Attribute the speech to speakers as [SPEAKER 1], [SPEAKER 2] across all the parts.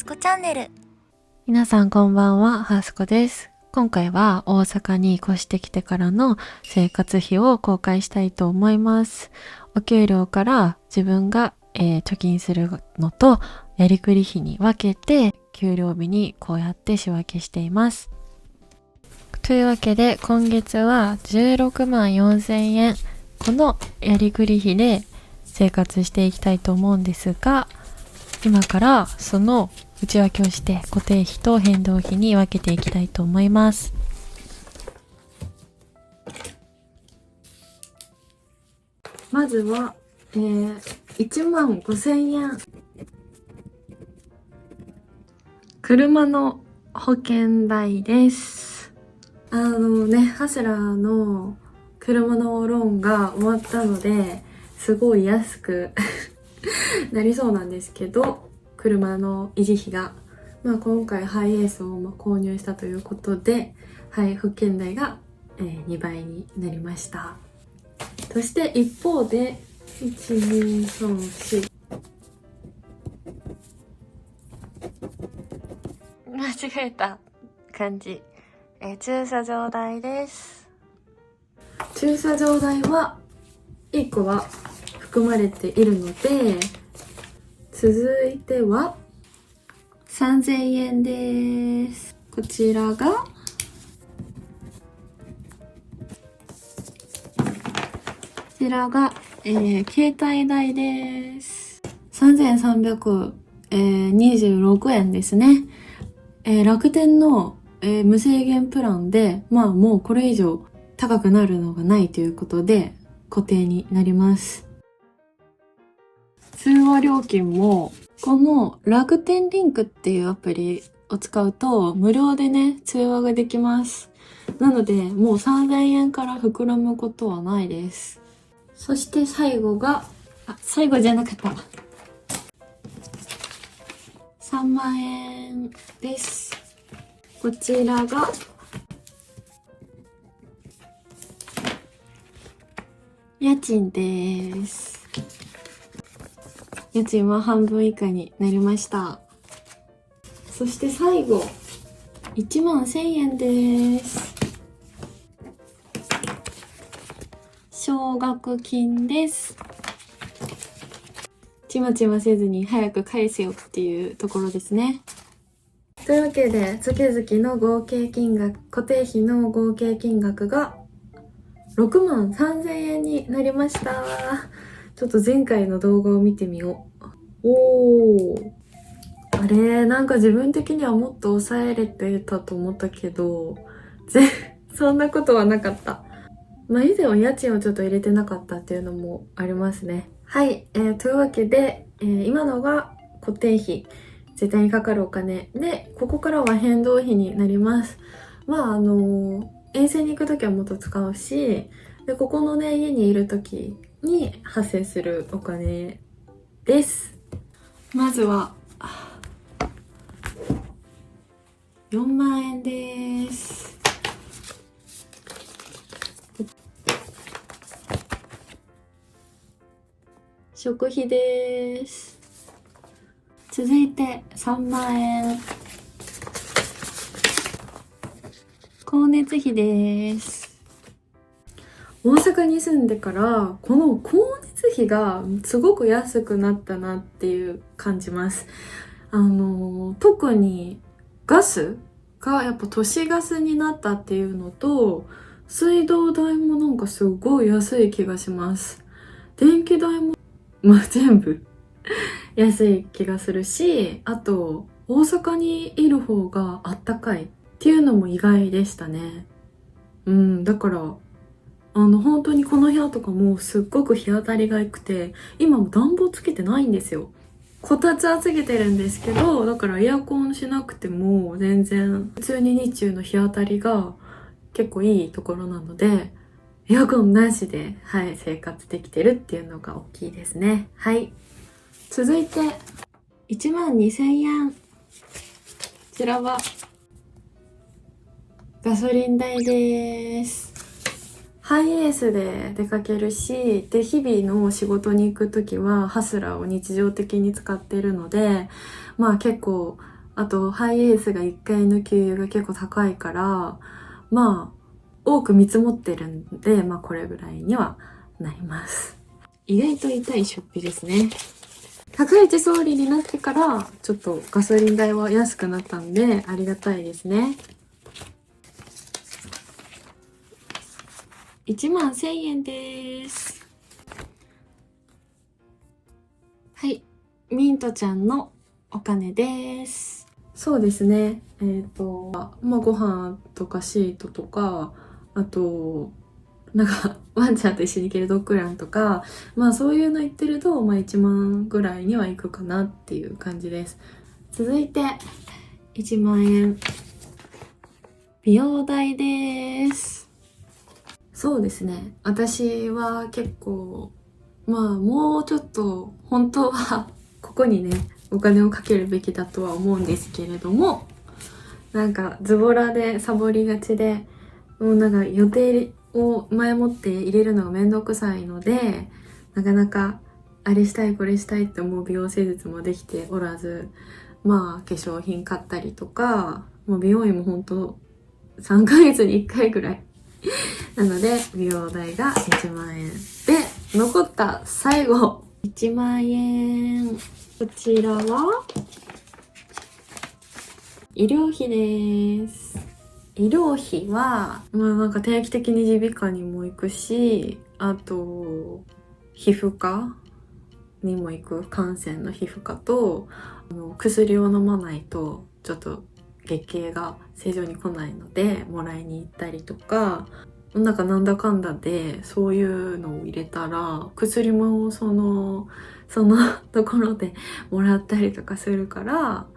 [SPEAKER 1] すこチャンネル。
[SPEAKER 2] 皆さんこんばんは、ハースコです。今回は大阪に越してきてからの生活費を公開したいと思います。お給料から自分が、貯金するのとやりくり費に分けて給料日にこうやって仕分けしています。というわけで今月は16万4千円このやりくり費で生活していきたいと思うんですが、今からその内訳をして固定費と変動費に分けていきたいと思います。まずは、1万5千円。車の保険代です。ハスラーの車のローンが終わったので、すごい安くなりそうなんですけど、車の維持費が、今回ハイエースを購入したということで、保険代が、2倍になりました。そして一方で、1、2、3、4間違えた感じ。駐車場代です。駐車場代は1個は含まれているので、続いては3000円です。こちらが携帯代です。3326円ですね。楽天の、無制限プランで、もうこれ以上高くなるのがないということで固定になります。通話料金もこの楽天リンクっていうアプリを使うと無料でね、通話ができます。なのでもう3000円から膨らむことはないです。そして最後じゃなかった。3万円です。こちらが家賃です。家賃は半分以下になりました。そして最後、1万1000円です。奨学金です。ちまちませずに早く返せよっていうところですね。というわけで、月々の合計金額、固定費の合計金額が6万3000円になりました。ちょっと前回の動画を見てみよう。あれ、なんか自分的にはもっと抑えれてたと思ったけど、そんなことはなかった。以前は家賃をちょっと入れてなかったっていうのもありますね。はい、というわけで、今のが固定費、絶対にかかるお金で、ここからは変動費になります。遠征に行くときはもっと使うし、で、ここのね、家にいるときに発生するお金です。まずは、4万円です。食費です。続いて3万円。光熱費です。大阪に住んでからこの光熱費がすごく安くなったなっていう感じます。特にガスがやっぱ都市ガスになったっていうのと、水道代もなんかすごい安い気がします。電気代も全部安い気がするし、あと大阪にいる方があったかいっていうのも意外でしたね。だから本当にこの部屋とかもすっごく日当たりが良くて、今も暖房つけてないんですよ。こたつはつけてるんですけど、だからエアコンしなくても全然普通に日中の日当たりが結構いいところなので、エアコンなしで、生活できてるっていうのが大きいですね。続いて1万2000円。こちらはガソリン代です。ハイエースで出かけるし、で、日々の仕事に行くときはハスラーを日常的に使っているので、結構あとハイエースが1回の給油が結構高いから、まあ多く見積もってるんで、まあこれぐらいにはなります。意外と痛い出費ですね。高市総理になってからちょっとガソリン代は安くなったんでありがたいですね。11,000円です。はい、ミントちゃんのお金です。そうですね。まあご飯とかシートとか、あとなんかワンちゃんと一緒に行けるドッグランとか、まあそういうの言ってると、まあ1万ぐらいには行くかなっていう感じです。続いて1万円美容代です。そうですね、私は結構まあもうちょっと本当はここにねお金をかけるべきだとは思うんですけれども、なんかズボラでサボりがちで、もうなんか予定を前もって入れるのがめんどくさいので、なかなかあれしたいこれしたいって思う美容施術もできておらず、まあ化粧品買ったりとか、もう美容院もほんと3ヶ月に1回ぐらいなので美容代が1万円で、残った最後1万円、こちらは医療費です。医療費は、まあなんか定期的に耳鼻科にも行くし、あと、皮膚科にも行く、汗腺の皮膚科と、薬を飲まないと、ちょっと月経が正常に来ないので、もらいに行ったりとか、なんだかんだで、そういうのを入れたら、薬もそのところでもらったりとかするから、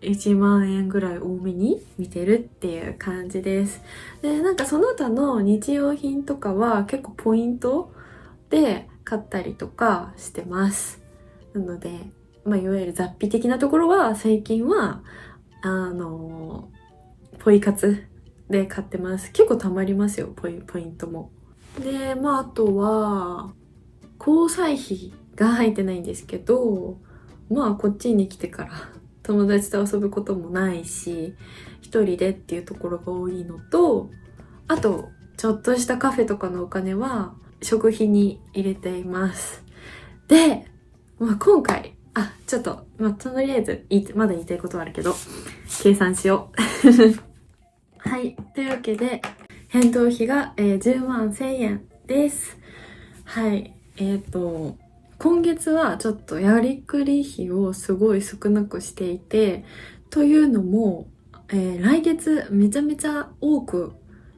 [SPEAKER 2] 1万円ぐらい多めに見てるっていう感じです。で、なんかその他の日用品とかは結構ポイントで買ったりとかしてます。なので、まあいわゆる雑費的なところは最近は、ポイ活で買ってます。結構たまりますよ、ポイントも。で、まああとは、交際費が入ってないんですけど、まあこっちに来てから友達と遊ぶこともないし、一人でっていうところが多いのと、あとちょっとしたカフェとかのお金は食費に入れています。で、まあ、今回ちょっと、まあ、とりあえずまだ言いたいことはあるけど計算しようはい、というわけで変動費が、10万1000円です。はい、今月はちょっとやりくり費をすごい少なくしていて、というのも、来月めちゃめちゃ多く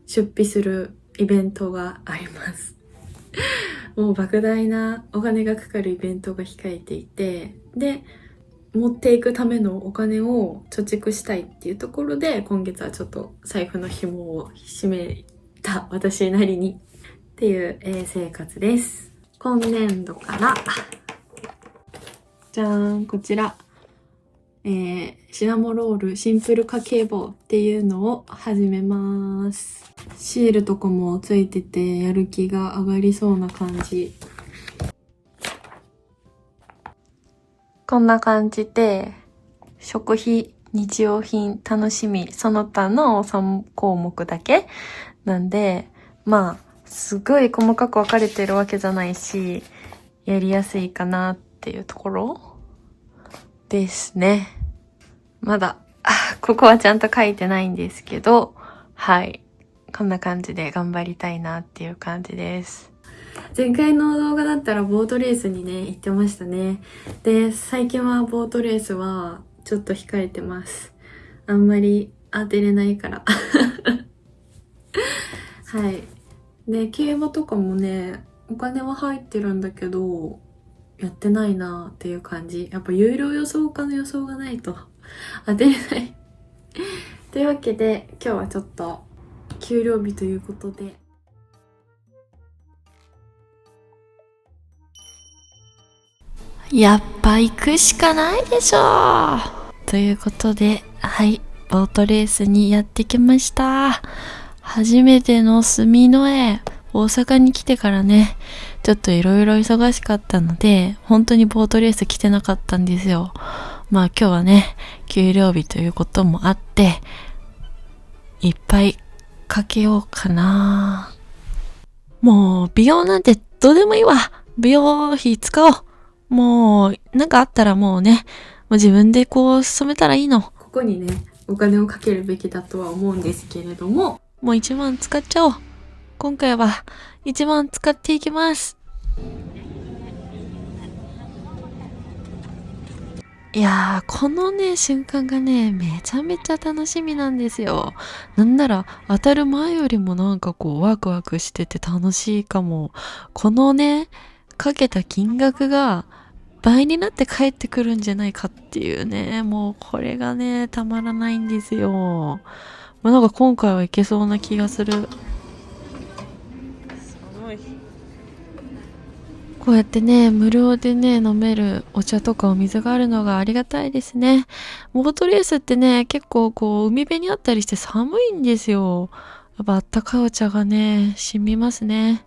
[SPEAKER 2] 出費するイベントがあります。もう莫大なお金がかかるイベントが控えていて、で、持っていくためのお金を貯蓄したいっていうところで、今月はちょっと財布の紐を締めた私なりにっていう、生活です。今年度からじゃーん、こちら、シナモロールシンプル家計簿っていうのを始めます。シールとかもついててやる気が上がりそうな感じ。こんな感じで食費、日用品、楽しみ、その他の3項目だけなんで、まあすごい細かく分かれてるわけじゃないし、やりやすいかなっていうところですね。まだここはちゃんと書いてないんですけど、はい、こんな感じで頑張りたいなっていう感じです。前回の動画だったらボートレースにね行ってましたね。で、最近はボートレースはちょっと控えてます。あんまり当てれないからはい。で、競馬とかもねお金は入ってるんだけどやってないなっていう感じ。やっぱ有料予想家の予想がないと当てれないというわけで今日はちょっと給料日ということで、やっぱ行くしかないでしょということで、はい、ボートレースにやってきました。初めての住之江、大阪に来てからね、ちょっといろいろ忙しかったので、本当にボートレース来てなかったんですよ。
[SPEAKER 1] まあ今日はね、給料日ということもあって、いっぱいかけようかな。もう美容なんてどうでもいいわ。美容費使おう。もうなんかあったらもうね、もう自分でこう染めたらいいの。
[SPEAKER 2] ここにね、お金をかけるべきだとは思うんですけれども、
[SPEAKER 1] もう1万使っちゃおう。今回は1万使っていきます。いやー、このね、瞬間がね、めちゃめちゃ楽しみなんですよ。なんなら、当たる前よりもなんかこう、ワクワクしてて楽しいかも。このね、かけた金額が倍になって帰ってくるんじゃないかっていうね、もうこれがね、たまらないんですよ。まあ、なんか今回はいけそうな気がする。こうやってね、無料でね、飲めるお茶とかお水があるのがありがたいですね。ボートレースってね、結構こう、海辺にあったりして寒いんですよ。やっぱあったかいお茶がね、染みますね。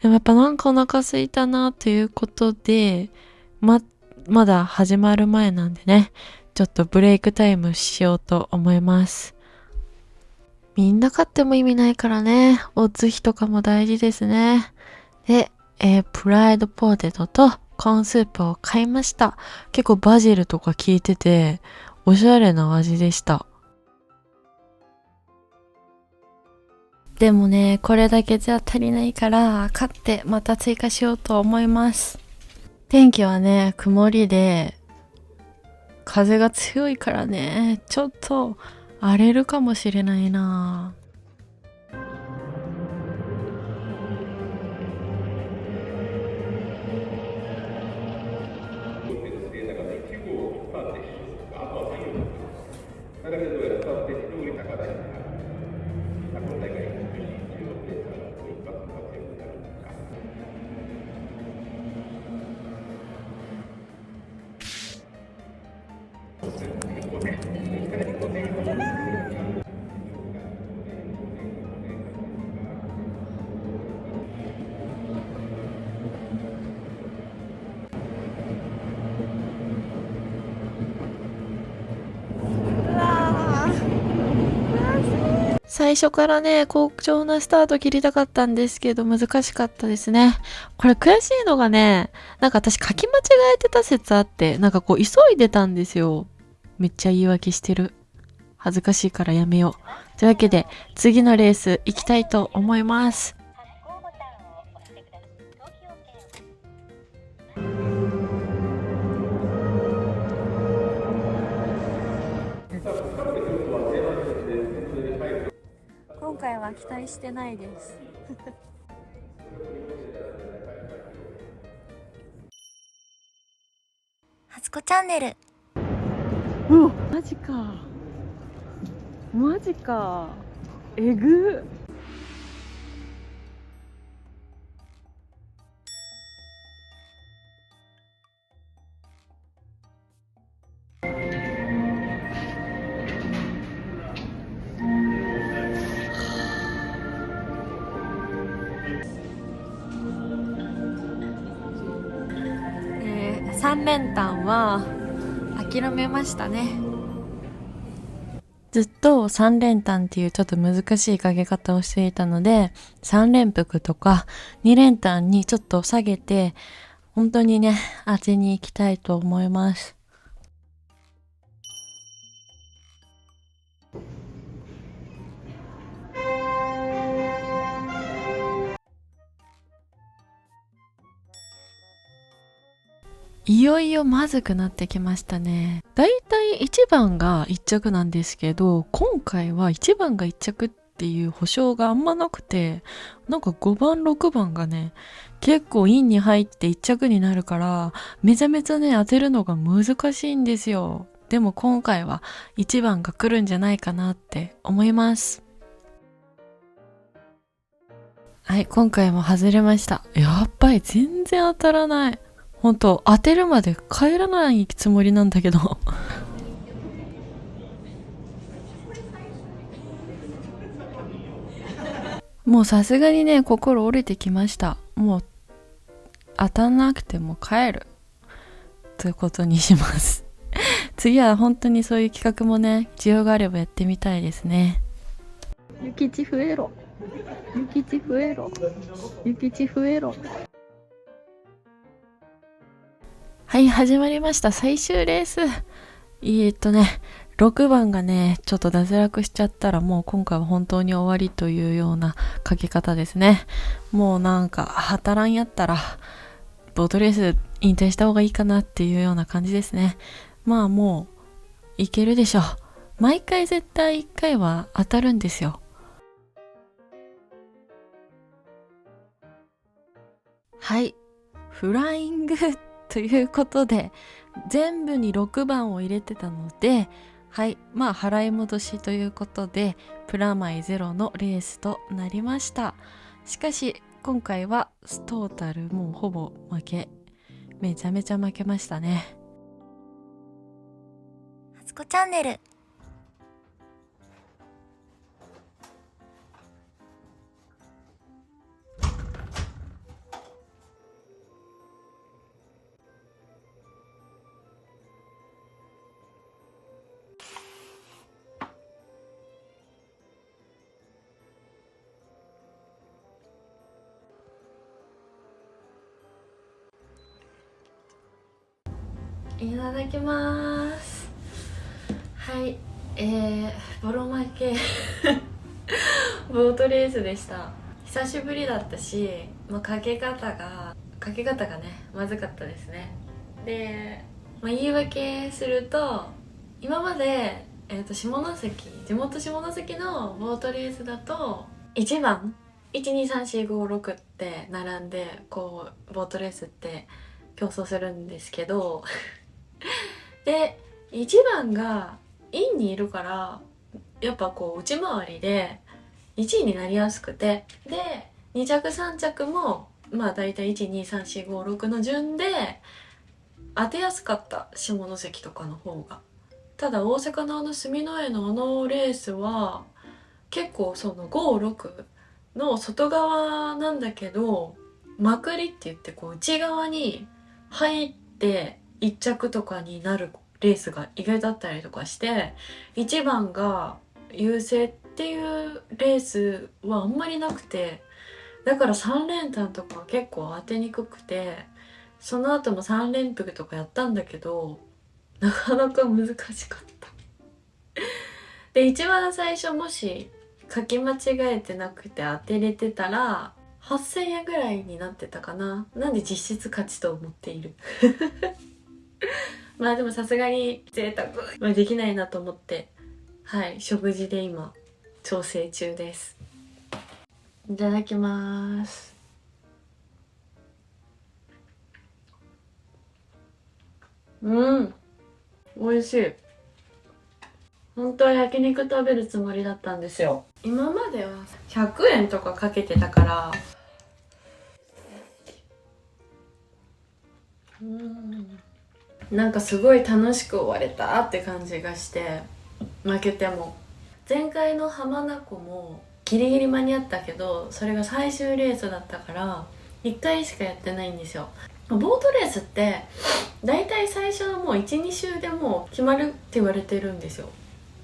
[SPEAKER 1] でもやっぱなんかお腹空いたなということで、まだ始まる前なんでね、ちょっとブレイクタイムしようと思います。みんな買っても意味ないからね、おつひとかも大事ですね。で、プライドポテトとコーンスープを買いました。結構バジルとか効いてて、おしゃれな味でした。でもね、これだけじゃ足りないから、買ってまた追加しようと思います。天気はね、曇りで、風が強いからね、ちょっと荒れるかもしれないな。最初からね、好調なスタート切りたかったんですけど、難しかったですね。これ悔しいのがね、なんか私書き間違えてた説あって、なんかこう急いでたんですよ。めっちゃ言い訳してる。恥ずかしいからやめよう。というわけで、次のレース行きたいと思います。今回は期待してないです。
[SPEAKER 3] 初子チャンネル。
[SPEAKER 1] うわ、マジか。マジか。えぐ。3連単は諦めましたね。ずっと3連単っていうちょっと難しいかけ方をしていたので、3連服とか2連単にちょっと下げて、本当にね、当てに行きたいと思います。いよいよまずくなってきましたね。だいたい1番が1着なんですけど、今回は1番が1着っていう保証があんまなくて、なんか5番、6番がね、結構インに入って1着になるから、めちゃめちゃね、当てるのが難しいんですよ。でも今回は1番が来るんじゃないかなって思います。はい、今回も外れました。やっぱり全然当たらない。本当当てるまで帰らないつもりなんだけどもうさすがにね、心折れてきました。もう当たんなくても帰るということにします次は本当にそういう企画もね、需要があればやってみたいですね。ゆきち増えろ。ゆきち増えろ。ゆきち増えろ。はい、始まりました。最終レース。6番がね、ちょっと脱落しちゃったらもう今回は本当に終わりというようなかけ方ですね。もうなんか、働らんやったら、ボートレース引退した方がいいかなっていうような感じですね。まあもう、いけるでしょう。毎回絶対1回は当たるんですよ。はい。フライングということで、全部に6番を入れてたので、はい。まあ、払い戻しということで、プラマイゼロのレースとなりました。しかし、今回はトータルもうほぼ負け。めちゃめちゃ負けましたね。
[SPEAKER 3] 初子チャンネル。
[SPEAKER 1] いただきます。はい。ボロ負け。ボートレースでした。久しぶりだったし、かけ方がね、まずかったですね。で、言い訳すると、今まで、地元下関のボートレースだと、1番 ?1,2,3,4,5,6 って並んで、こう、ボートレースって競争するんですけど、で、1番がインにいるから、やっぱこう内回りで1位になりやすくて、で2着3着もだいたい1,2,3,4,5,6の順で当てやすかった、下関とかの方が。ただ大阪の住之江のレースは結構その5,6の外側なんだけど、まくりって言ってこう内側に入って1着とかになるレースが意外だったりとかして、1番が優勢っていうレースはあんまりなくて、だから3連単とか結構当てにくくて、その後も3連複とかやったんだけど、なかなか難しかったで、一番最初もし書き間違えてなくて当てれてたら8,000円ぐらいになってたかな。なんで実質勝ちと思っているでもさすがに贅沢できないなと思って、はい、食事で今調整中です。いただきます。美味しい。本当は焼肉食べるつもりだったんですよ。今までは100円とかかけてたから、なんかすごい楽しく終われたって感じがして、負けても。前回の浜名湖もギリギリ間に合ったけど、それが最終レースだったから1回しかやってないんですよ。ボートレースってだいたい最初のもう 1,2 周でもう決まるって言われてるんですよ。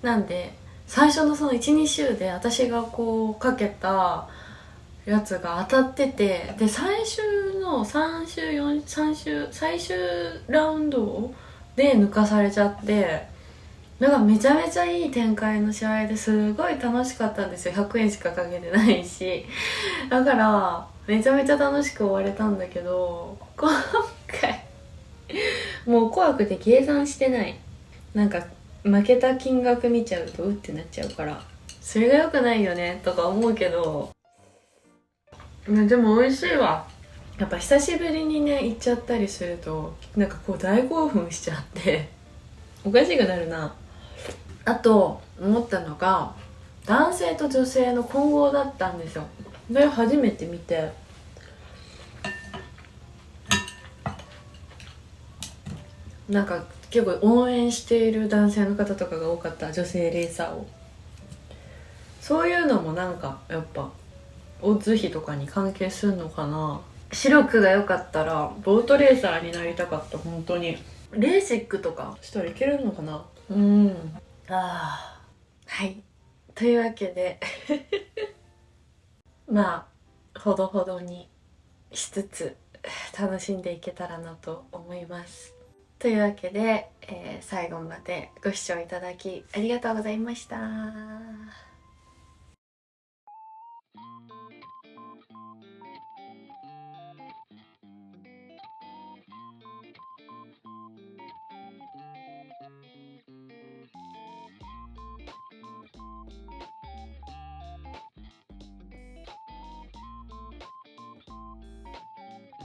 [SPEAKER 1] なんで最初のその 1,2 周で私がこうかけたやつが当たってて、で最終の3周最終ラウンドで抜かされちゃって、なんかめちゃめちゃいい展開の試合ですごい楽しかったんですよ。100円しかかけてないし、だからめちゃめちゃ楽しく終われたんだけど、今回もう怖くて計算してない。なんか負けた金額見ちゃうとうってなっちゃうから、それが良くないよねとか思うけど、でも美味しいわ。やっぱ久しぶりにね行っちゃったりするとなんかこう大興奮しちゃっておかしくなるな。あと思ったのが、男性と女性の混合だったんですよ。で初めて見て、なんか結構応援している男性の方とかが多かった、女性レーサーを。そういうのもなんかやっぱ交通費とかに関係するのかな。視力が良かったらボートレーサーになりたかった、本当に。レーシックとかしたらいけるのかな。はい、というわけでまあほどほどにしつつ楽しんでいけたらなと思います。というわけで、最後までご視聴いただきありがとうございました。